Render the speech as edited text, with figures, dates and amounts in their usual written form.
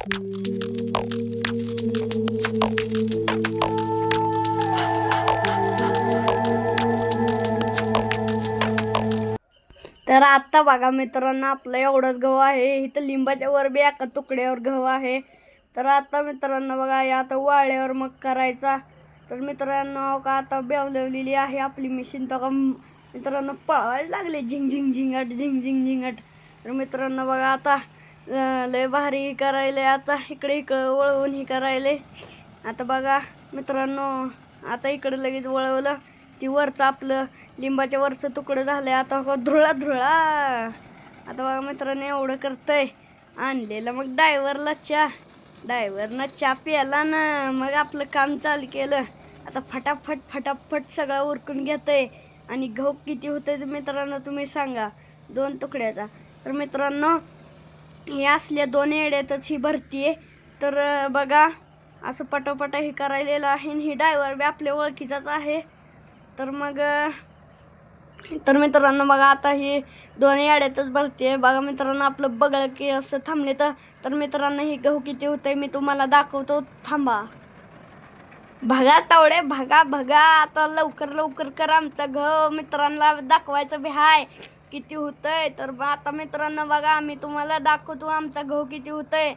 तर आता बघा मित्रांनो, आपलं एवढंच गहू आहे. इथं लिंबाच्या वर बी एका तुकड्यावर गहू आहे. तर आता मित्रांनो बघा, या आता वाळल्यावर मग करायचा. तर मित्रांनो का आता बेवलेली आहे आपली मशीन. तर मित्रांनो पळवायला लागले झिंग झिंग झिंगाट झिंग झिंग झिंगाट. तर मित्रांनो बघा आता लय भारी करायले. आता इकडे वळवून ही करायले. आता बघा मित्रांनो, आता इकडे लगेच वळवलं. ती वरचं आपलं लिंबाच्या वरचं तुकडं झालंय. आता हो धुळा धुळा. आता बघा मित्रांनो एवढं करतंय. आणलेलं मग डायव्हरनं चहा प्याला ना, मग आपलं काम चालू केलं. आता फटाफट फटाफट सगळं उरकून घेतंय. आणि गहू किती होतंय मित्रांनो तुम्ही सांगा, 2 तुकड्याचा. तर मित्रांनो हे असल्या 2 येड्यातच ही भरती आहे. तर बघा असं पटापटा हे करायलेलं आहे. ही ड्रायव्हर बी आपल्या ओळखीचाच आहे. तर मग तर मित्रांनो बघा आता ही 2 याड्यातच भरते. बघा मित्रांनो आपलं बगळ की असं थांबले. तर मित्रांनो ही गहू किती होतंय मी तुम्हाला दाखवतो, थांबा. भगा तावडे भगा भगा. आता लवकर लवकर कर, आमचा गहू मित्रांना दाखवायचं बी हाय किती होतंय. तर आता मित्रांनो बघा मी तुम्हाला दाखवतो आमचा गहू किती होतंय.